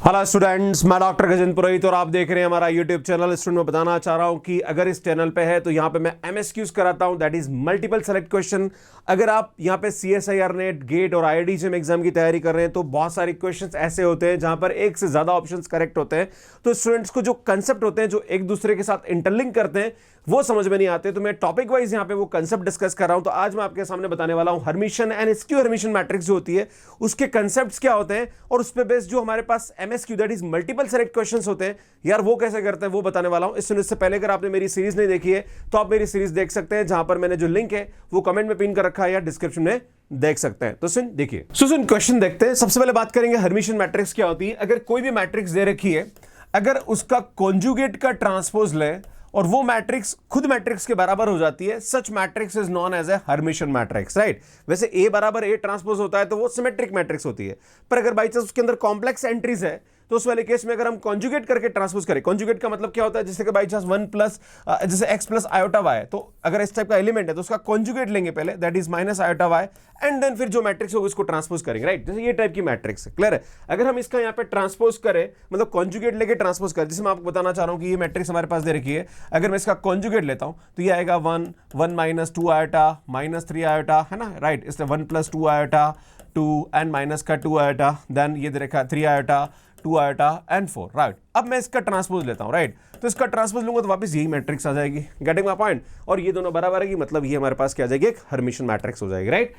Hello students, मैं doctor Gajendra पुरोहित और आप देख रहे हैं हमारा यूट्यूब चैनल। स्टूडेंट, मैं बताना चाह रहा हूं कि अगर इस चैनल पे है तो यहां पे मैं एमएसक्यूज कराता हूं, that is multiple select question. अगर आप यहां पे सीएसआईआर नेट, गेट और आईआईडी एग्जाम की तैयारी कर रहे हैं तो बहुत सारे क्वेश्चंस ऐसे होते हैं जहां पर एक से ज्यादा ऑप्शंस करेक्ट होते हैं। तो स्टूडेंट्स को जो कंसेप्ट होते हैं जो एक दूसरे के साथ इंटरलिंक करते हैं वो समझ में नहीं आते, तो मैं टॉपिक वाइज यहां पे वो कंसेप्ट डिस्कस कर रहा हूं। तो आज मैं आपके सामने बताने वाला हूं Hermitian and skew hermitian matrix जो होती है उसके कंसेप्ट्स क्या होते हैं और उस पे बेस्ड जो हमारे पास MSQ that is multiple select questions होते हैं यार वो कैसे करते हैं वो बताने वाला हूं। इससे पहले अगर आपने मेरी सीरीज नहीं देखी है तो आप मेरी सीरीज देख सकते हैं, जहां पर मैंने जो लिंक है वो कमेंट में पिन कर रखा है या डिस्क्रिप्शन में देख सकते हैं। तो सुन देखिए, सुन क्वेश्चन देखते हैं। सबसे पहले बात करेंगे हर्मिशन मैट्रिक्स क्या होती है। अगर कोई भी मैट्रिक्स दे रखी है, अगर उसका कॉन्जुगेट का ट्रांसपोज ले और वो मैट्रिक्स खुद मैट्रिक्स के बराबर हो जाती है, such matrix is known as a hermitian matrix, right. वैसे ए बराबर ए ट्रांसपोज होता है तो वो सिमेट्रिक मैट्रिक्स होती है, पर अगर बाई चांस उसके अंदर कॉम्प्लेक्स एंट्रीज है तो उस वाले केस में अगर हम कॉन्जुगेट करके ट्रांसपोज करें, कॉन्जुगेट का मतलब क्या होता है, जैसे कि बाई चांस वन प्लस जैसे एक्स प्लस आयोटा वाई, तो अगर इस टाइप का एलिमेंट है तो उसका कॉन्जुगेट लेंगे पहले, that is minus iota y, and then फिर जो मैट्रिक्स होगा उसको ट्रांसपोज करेंगे, राइट। जैसे ये टाइप की मैट्रिक्स है, क्लियर है। अगर हम इसका यहाँ पे ट्रांसपोज करें, मतलब कॉन्जुगेट लेके ट्रांसपोज करें, जैसे मैं आपको बताना चाह रहा हूं कि ये मैट्रिक्स हमारे पास दे रखी है, अगर मैं इसका कॉन्जुगेट लेता हूं तो ये आएगा one one minus two iota minus three iota, है ना, राइट। इसलिए one plus two iota two and minus का टू आयोटा, देन ये दे रखा three iota two iota and four, right. अब मैं इसका ट्रांसपोज लेता हूं, राइट, तो इसका ट्रांसपोज लूंगा तो वापस यही मैट्रिक्स आ जाएगी, गेटिंग माय पॉइंट। और ये दोनों बराबर है, मतलब ये हमारे पास क्या आ जाएगी, एक हर्मिशन मैट्रिक्स हो जाएगी, राइट।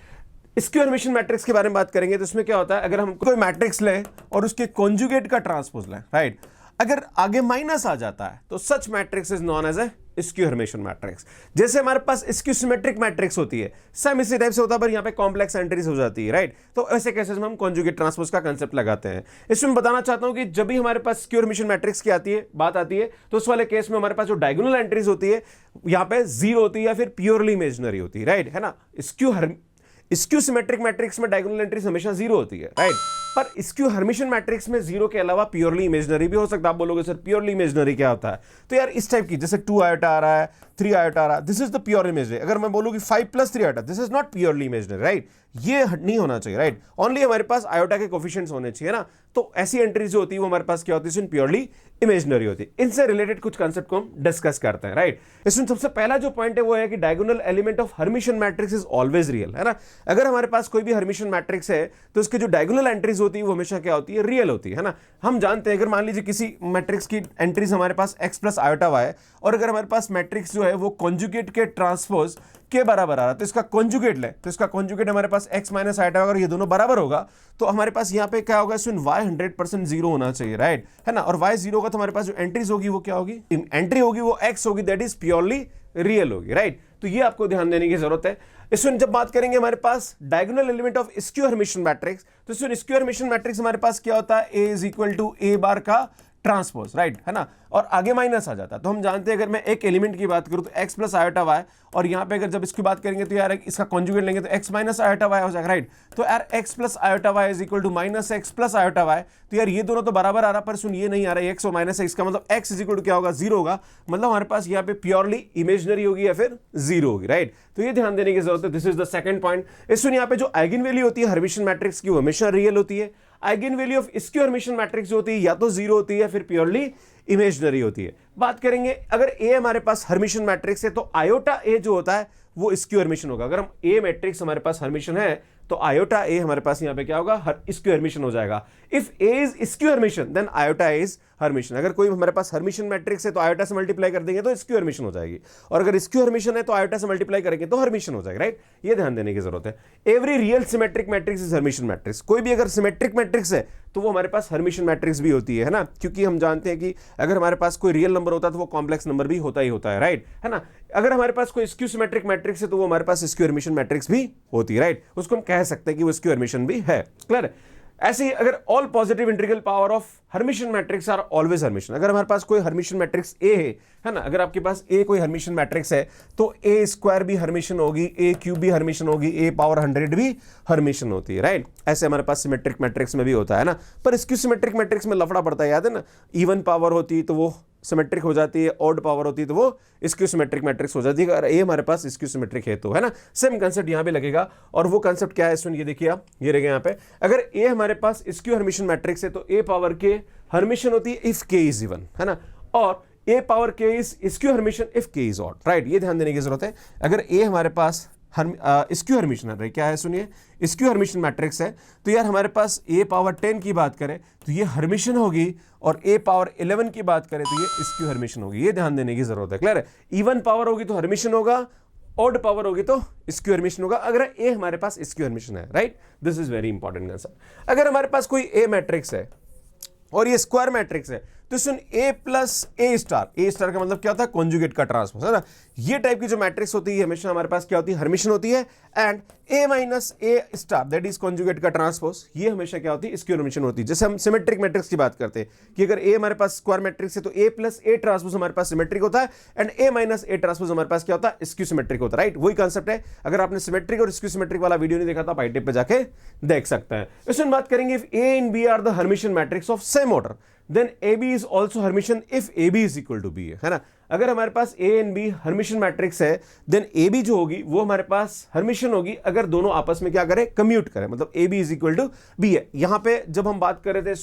इसके हर्मिशन मैट्रिक्स के बारे में बात करेंगे तो इसमें क्या होता है, अगर हम कोई मैट्रिक्स लें और उसके कॉन्जुगेट का ट्रांसपोज लें, राइट, अगर आगे माइनस आ जाता है तो such matrix is known as a skew hermitian matrix. जैसे हमारे पास स्क्यू सिमेट्रिक मैट्रिक्स होती है, सेम इसी टाइप से होता है पर यहां पे कॉम्प्लेक्स एंट्रीज हो जाती है, राइट। तो ऐसे केसेस में हम कॉन्जुगेट ट्रांसपोज का कांसेप्ट लगाते हैं। इसमें बताना चाहता हूं कि जब भी हमारे पास स्क्यू हर्मिशन मैट्रिक्स की बात आती है तो उस वाले केस में हमारे पास जो डायगोनल एंट्रीज होती है यहां पे जीरो होती है या फिर प्योरली इमेजिनरी होती है, राइट, है ना। स्क्यू सिमेट्रिक मैट्रिक्स में डायगोनल एंट्रीज हमेशा जीरो होती है, राइट। पर स्क्यू हर्मिशन मैट्रिक्स में जीरो के अलावा प्योरली इमेजिनरी भी हो सकता है। आप बोलोगे सर प्योरली इमेजिनरी क्या होता है, तो यार इस टाइप की, जैसे टू आयोटा आ रहा है, थ्री आयोटा आ रहा है, this is the pure imaginary. अगर मैं बोलूँ कि five plus three iota, this is not purely imaginary, right. ये नहीं होना चाहिए, राइट। ओनली हमारे पास आयोटा के कोफिशिएंट्स होने चाहिए ना, तो ऐसी एंट्रीज जो होती है वो हमारे पास क्या होती है, प्योरली इमेजिनरी होती है। इनसे रिलेटेड कुछ कांसेप्ट को हम डिस्कस करते हैं, राइट। इसमें सबसे पहला जो पॉइंट है वो है कि diagonal element of hermitian matrix is always real, है ना। अगर हमारे पास कोई भी हर्मिशन मैट्रिक्स है तो उसके जो डायगोनल एंट्रीज होती है वो हमेशा क्या होती है, रियल होती है ना। हम जानते हैं, अगर मान लीजिए किसी मैट्रिक्स की एंट्रीज हमारे पास एक्स प्लस आयोटा वाई और अगर हमारे पास मैट्रिक्स जो है वो कॉन्जुगेट के ट्रांसपोज के बराबर आ रहा है तो इसका कॉन्जुगेट ले, तो इसका कॉन्जुगेट हमारे पास x माइनस आयोटा होगा और ये दोनों बराबर होगा तो हमारे पास यहाँ पे क्या होगा, इसमें y 100% जीरो होना चाहिए, राइट, है ना। और y जीरो होगा तो हमारे पास जो एंट्रीज होगी वो क्या होगी, एंट्री होगी वो x होगी, दैट इज प्योरली रियल होगी, राइट। तो ये आपको ध्यान देने की जरूरत है। इसमें जब बात करेंगे हमारे पास diagonal element of skew hermitian matrix, तो इसमें स्क्यू हर्मिशन मैट्रिक्स हमारे पास क्या होता है, a is equal to a bar का ट्रांसपोज, राइट, है ना। और आगे माइनस आ जाता है तो हम जानते हैं, अगर मैं एक एलिमेंट की बात करूं तो x प्लस आयोटा वाई, और यहां पे अगर जब इसकी बात करेंगे तो यार इसका कॉन्जुगेट लेंगे तो x माइनस आयोटा वाई हो जाएगा, राइट। तो यार x plus iota y is equal to minus x plus iota y, तो यार ये दोनों तो बराबर आ रहा, पर सुन ये नहीं आ रहा है x और माइनस एक्स का मतलब x इज इक्वल टू क्या होगा, जीरो होगा, मतलब हमारे पास यहाँ पे प्योरली इमेजिनरी होगी या फिर जीरो होगी, राइट। तो ये ध्यान देने की जरूरत है। This is the second point. इसमें यहाँ पे जो आइगन वैल्यू होती है हर्मिशन मैट्रिक्स की वो हमेशा रियल होती है। Eigen value of skew hermitian matrix जो होती है या तो जीरो होती है या फिर प्योरली इमेजिनरी होती है। बात करेंगे अगर ए हमारे पास हर्मिशन मैट्रिक्स है तो आयोटा ए जो होता है वो स्क्यू हर्मिशन होगा। अगर हम ए मैट्रिक्स हमारे पास हर्मिशन है तो आयोटा ए हमारे पास यहां पे क्या होगा, स्क्यू हर्मिशन हो जाएगा। If A is skew hermitian then iota is hermitian. अगर कोई हमारे पास हर्मिशन मैट्रिक्स है तो आयोटा से मल्टीप्लाई कर देंगे तो स्क्यू हर्मिशन हो जाएगी, और अगर स्क्यू हर्मिशन है तो आयोटा से मल्टीप्लाई करेंगे तो हर्मिशन हो जाएगा, राइट। ये ध्यान देने की जरूरत है। Every real symmetric matrix is Hermitian matrix. कोई भी अगर सिमेट्रिक मैट्रिक्स है तो वो हमारे पास हर्मिशन मैट्रिक्स भी होती है ना, क्योंकि हम जानते हैं कि अगर हमारे पास कोई रियल नंबर होता है तो वो कॉम्प्लेक्स नंबर भी होता ही होता है, राइट, है ना। अगर हमारे पास कोई स्क्यू सिमेट्रिक मैट्रिक्स है तो वो हमारे पास स्क्यू हर्मिशन मैट्रिक्स भी होती है, राइट। उसको हम कह सकते हैं कि वो स्क्यू हर्मिशन भी है, क्लियर। ऐसे ही अगर all positive integral power of hermitian matrix are always hermitian. अगर हमारे पास कोई हर्मिशन मैट्रिक्स ए है ना, अगर आपके पास ए कोई हर्मिशन मैट्रिक्स है तो ए स्क्वायर भी हर्मिशन होगी, ए क्यूब भी हर्मिशन होगी, ए पावर 100 भी हर्मिशन होती है, राइट। ऐसे हमारे पास सिमेट्रिक मैट्रिक्स में भी होता है ना, पर स्क्यू सिमेट्रिक मैट्रिक्स में लफड़ा पड़ता है, याद है ना। इवन पावर होती तो वो सिमेट्रिक हो जाती है, ऑड पावर होती है तो वो स्क्यू सिमेट्रिक मैट्रिक्स हो जाती है। अगर ए हमारे पास स्क्यू सिमेट्रिक है तो, है ना। सेम कंसेप्ट यहां पे लगेगा, और वो कंसेप्ट क्या है, सुन ये देखिए आप, ये रहेगा यहां पे। अगर ए हमारे पास स्क्यू हर्मिशन मैट्रिक्स है तो ए पावर के हर्मिशन होती है इफ के इज इवन, है ना, और ए पावर के इज स्क्यू हर्मिशन इफ के इज ऑड, राइट। ये ध्यान देने की जरूरत है। अगर ए हमारे पास स्क्यू हर्मिशन है, क्या है सुनिए, स्क्यू हर्मिशन मैट्रिक्स है, तो यार हमारे पास ए पावर 10 की बात करें तो ये हर्मिशन होगी, और ए पावर 11 की बात करें तो ये स्क्यू हर्मिशन होगी। ये ध्यान देने की जरूरत है, क्लियर है। इवन पावर होगी तो हर्मिशन होगा, ऑड पावर होगी तो स्क्यू हर्मिशन होगा, अगर ए हमारे पास स्क्यू हर्मिशन है, right. This is very important concept. अगर हमारे पास कोई ए मैट्रिक्स है और ये स्क्वायर मैट्रिक्स है, तो सुन ए प्लस ए स्टार का मतलब क्या होता है, कॉन्जुगेट का ट्रांसपोज, है ना। ये टाइप की जो मैट्रिक्स होती है हमेशा हमारे पास क्या होती है, हर्मिशन होती है, and A minus A star that is conjugate का ट्रांसपोज, ये हमेशा क्या होती है, स्क्वायर हर्मिशन होती है। जैसे हम सिमेट्रिक मैट्रिक्स की बात करते हैं कि अगर ए हमारे पास स्क्वायर मैट्रिक्स है तो ए प्लस ए ट्रांसपोज हमारे पास सिमेट्रिक होता है, and A minus A transpose हमारे पास क्या होता है, स्क्यू सिमेट्रिक होता है, राइट। वही कॉन्सेप्ट है। अगर आपने सिमेट्रिक और स्क्यू सिमेट्रिक वाला वीडियो नहीं देखा तो आप आई टिप पे जाके देख सकते हैं। इसमें बात करेंगे if A and B are the hermitian matrix of same order, then AB is also Hermitian if AB is equal to B है ना। अगर हमारे पास A and B hermitian matrix है, देन AB जो होगी वो हमारे पास हर्मिशन होगी अगर दोनों आपस में क्या करें, कम्यूट करें, मतलब AB is equal to B है। यहां पे जब हम बात कर रहे थे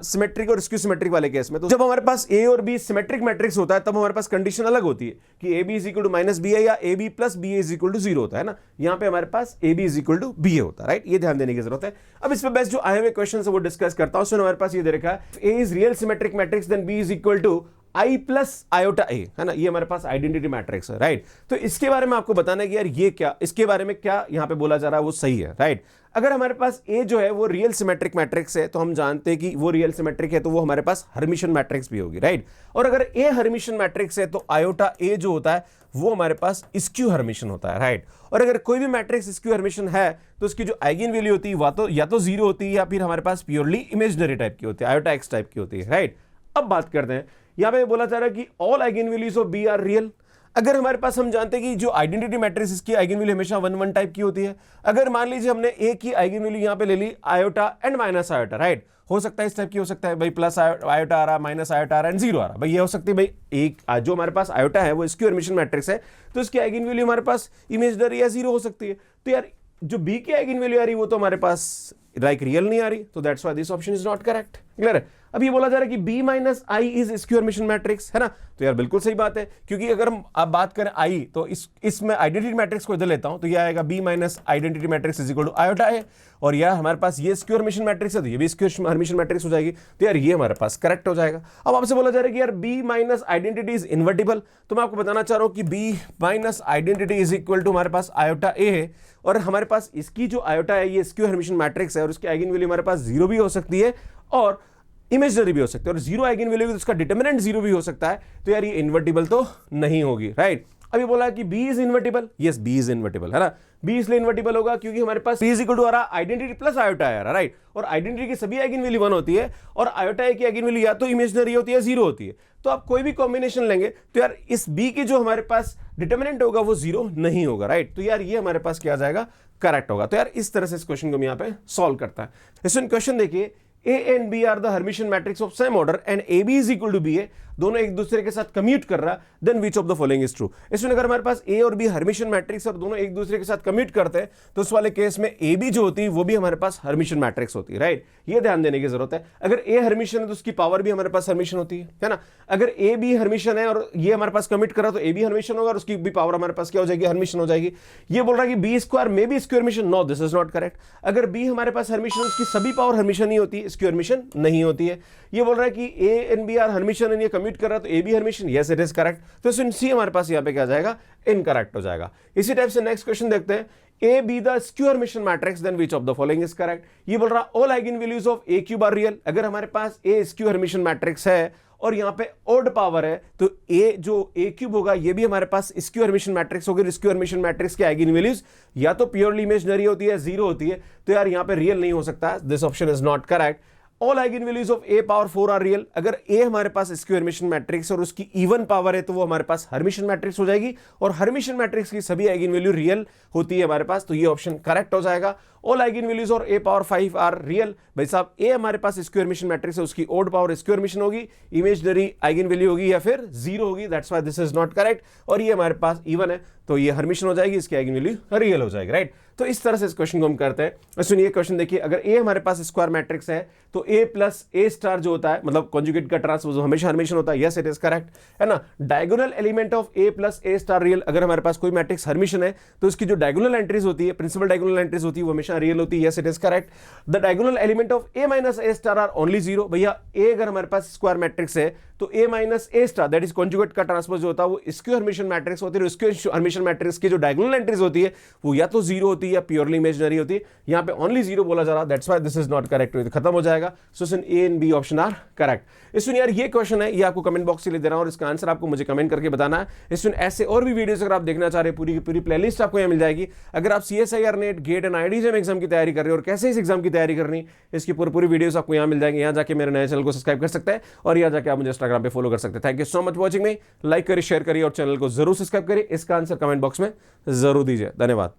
सिमेट्रिक और स्क्यू सिमेट्रिक वाले केस में, तो जब हमारे पास A और B सिमेट्रिक मैट्रिक्स होता है तब हमारे पास कंडीशन अलग होती है कि AB is equal to -B है या AB plus B is equal to 0 होता है ना। यहां पे हमारे पास AB is equal to B होता है, राइट। ये ध्यान देने की जरूरत है। अब इस पे बेस्ट जो आए हुए क्वेश्चन है वो डिस्कस करता हूं। हमारे पास ये दे रखा है A is real symmetric matrix then B is equal to I plus iota A, है ना। ये हमारे पास आइडेंटिटी मैट्रिक्स है, राइट। तो इसके बारे में आपको बताना है कि यार ये क्या, इसके बारे में क्या यहां पे बोला जा रहा है वो सही है, राइट। अगर हमारे पास ए जो है वो रियल सिमेट्रिक मैट्रिक्स है तो हम जानते हैं कि वो रियल सिमेट्रिक है तो वो हमारे पास हर्मिशन मैट्रिक्स भी होगी, राइट। और अगर ए हर्मिशन मैट्रिक्स है तो आयोटा ए जो होता है वो हमारे पास स्क्यू हर्मिशन होता है, राइट। और अगर कोई भी मैट्रिक्स स्क्यू हर्मिशन है तो उसकी जो आइगन वैल्यू होती है या तो 0 होती है या फिर हमारे पास प्योरली इमेजिनरी टाइप की होती है, आयोटा एक्स टाइप की होती है, राइट। अब बात करते हैं, यहां पे बोला जा रहा है कि all eigen values of B are real. अगर हमारे पास हम जानते हैं कि जो आइडेंटिटी मैट्रिक्स इसकी आइगन वैल्यू हमेशा 1 1 टाइप की होती है। अगर मान लीजिए हमने ए की आइगन वैल्यू यहां पे ले ली iota and minus iota, right. हो सकता है इस टाइप की हो सकता है भाई, प्लस आयोटा आ रहा, माइनस आयोटा आ रहा एंड 0 आ रहा, भाई ये हो सकती है भाई एक जो हमारे पास आयोटा है वो स्क्यू हर्मिशन मैट्रिक्स है तो इसकी आइगन वैल्यू हमारे पास इमेजिनरी या 0 हो सकती है। तो यार जो बी की आइगन वैल्यू आ रही है वो तो हमारे पास लाइक रियल नहीं आ रही, तो that's why this option is not correct, clear है। अब ये बोला जा रहा है कि B minus I is skew hermitian matrix, है ना। तो यार बिल्कुल सही बात है, क्योंकि अगर हम आप बात करें आई तो इसमें आइडेंटिटी मैट्रिक्स को इधर लेता हूं तो ये आएगा B minus identity matrix is equal to iota है, और यार हमारे पास ये स्क्यू हर्मिशन मैट्रिक्स है तो ये भी स्क्यू हर्मिशन मैट्रिक्स हो जाएगी, तो यार ये हमारे पास करेक्ट हो जाएगा। अब आपसे बोला जा रहा है कि यार B minus identity is invertible, तो मैं आपको बताना चाह रहा हूं कि B minus identity is equal to हमारे पास आयोटा ए है, और हमारे पास इसकी जो आयोटा है ये स्क्यू हर्मिशन मैट्रिक्स है और उसकी आइगन वैल्यू हमारे पास 0 भी हो सकती है और इमेजिनरी भी हो सकती है, और 0 आइगन वैल्यू तो उसका डिटरमिनेंट 0 भी हो सकता है, तो यार ये इन्वर्टिबल तो नहीं होगी, राइट। अभी बोला कि B is invertible, yes B is invertible, है ना। B इसलिए इन्वर्टिबल होगा क्योंकि हमारे पास B इज इक्वल टू आ रहा आइडेंटिटी प्लस आयोटा आ रहा, राइट। और आइडेंटिटी की सभी आइगन वैल्यू 1 होती है और आयोटा ए की आइगन वैल्यू या तो इमेजिनरी होती है 0 होती है, तो आप कोई भी कॉम्बिनेशन लेंगे तो यार इस B की जो हमारे पास डिटरमिनेंट होगा वो 0 नहीं होगा, राइट। तो यार ये हमारे पास क्या आ जाएगा, करेक्ट होगा। तो यार इस तरह से इस क्वेश्चन को हम यहां पे सॉल्व करता है। इसमें क्वेश्चन देखिए, A and B are the Hermitian matrix of same order and AB is equal to BA, दोनों एक दूसरे के साथ कम्यूट कर रहा, then which of the following is true. इसमें अगर हमारे पास A और B हर्मिशन मैट्रिक्स और दोनों एक दूसरे के साथ कम्यूट करते हैं तो उस वाले केस में AB जो होती है वो भी हमारे पास हर्मिशन मैट्रिक्स होती है, राइट। ये ध्यान देने की जरूरत है। अगर A हर्मिशन है तो उसकी पावर भी हमारे पास हर्मिशन होती है ना। अगर A B हर्मिशन है और ये हमारे पास कमिट कर रहा तो A B हर्मिशन होगा और उसकी भी पावर हमारे पास क्या हो जाएगी, हर्मिशन हो जाएगी। ये बोल रहा है कि B स्क्वायर में भी square hermitian, no this is not correct. अगर B हमारे पास हर्मिशन उसकी सभी पावर हर्मिशन ही होती है, स्क्वायर हर्मिशन नहीं होती है। ये बोल रहा है कि A and B are hermitian and ये कमिट कर रहा तो A B hermitian, yes it is correct. तो सी हमारे पास यहाँ पे क्या जाएगा, इनकरेक्ट हो जाएगा। इसी टाइप से नेक्स्ट क्वेश्चन देखते हैं, A be the skew Hermitian matrix then which of the following is correct। ये बोल रहा all eigenvalues of A cube are real। अगर हमारे पास A skew Hermitian matrix है और यहाँ पे odd पावर है तो A जो A क्यूब होगा ये भी हमारे पास स्क्यू हर्मिशन मैट्रिक्स होगी। स्क्यू हर्मिशन मैट्रिक्स के आइगन वैल्यूज या तो प्योरली इमेजिनरी होती है, 0 होती है, तो यार यहाँ पे रियल नहीं हो सकता। This option is not correct. All eigen values of A power 4 are real. अगर A हमारे पास स्क्यू हर्मिशन मैट्रिक्स और उसकी इवन पावर है तो वो हमारे पास हर्मिशन मैट्रिक्स हो जाएगी और हर्मिशन मैट्रिक्स की सभी आइगन वैल्यू रियल होती है हमारे पास, तो ये ऑप्शन करेक्ट हो जाएगा। ऑल आइगन वैल्यूज और A पावर 5 आर रियल। भाई साहब A हमारे पास स्क्यू हर्मिशन मैट्रिक्स है, उसकी ओड पावर स्क्यू हर्मिशन होगी, इमेजिनरी आइगन वैल्यू होगी या फिर 0 होगी, that's why this is not correct. और ये हमारे पास इवन है तो ये हर्मिशन हो जाएगी, इसकी आइगन वैल्यू रियल हो जाएगी, राइट। तो इस तरह से इस क्वेश्चन को हम करते हैं। सुनिए क्वेश्चन देखिए, अगर ए हमारे पास स्क्वायर मैट्रिक्स है तो ए प्लस ए स्टार जो होता है, मतलब कॉन्जुगेट का ट्रांसपोज हमेशा हर्मिशियन होता है। यस इट इज करेक्ट, है ना। Diagonal element of A plus A star real, अगर हमारे पास कोई मैट्रिक्स हर्मिशियन है तो उसकी जो डायगोनल एंट्रीज होती है, प्रिंसिपल डायगोनल एंट्रीज होती है, वो हमेशा रियल होती है। Yes it is correct. The diagonal element of A minus A star are only zero. भैया ए अगर हमारे पास स्क्वायर मैट्रिक्स है तो A minus A star that is conjugate का ट्रांसपोज जो होता है वो स्क्यू हर्मिशियन मैट्रिक्स होती है। स्क्यू हर्मिशियन मैट्रिक्स की जो डायगोनल एंट्रीज होती है वो या तो जीरो होती है या प्योरली इमेजिनरी होती है। यहां पे ओनली जीरो बोला जा रहा, that's why this is not correct, खत्म हो जाएगा। So option A and B option are correct. इसमें यार ये क्वेश्चन है, ये आपको कमेंट बॉक्स से ले दे रहा हूं और इसका आंसर आपको मुझे कमेंट करके बताना है। इसमें ऐसे और भी वीडियोस अगर आप देखना चाह रहे हैं, पूरी की पूरी प्लेलिस्ट आपको यहां मिल जाएगी। अगर आप CSIR NET GATE and IITJEM exam की तैयारी कर रहे हो और कैसे इस एग्जाम की तैयारी करनी, इसकी पूरी वीडियोस आपको यहां मिल जाएंगे। यहां जाके मेरे नए चैनल को सब्सक्राइब कर सकते हैं और यहां जाके आप मुझे इंस्टाग्राम पे फॉलो कर सकते हैं। Thank you so much watching me. Like करिए, शेयर करिए और चैनल को जरूर सब्सक्राइब करिए। इसका आंसर कमेंट बॉक्स में जरूर दीजिए। धन्यवाद।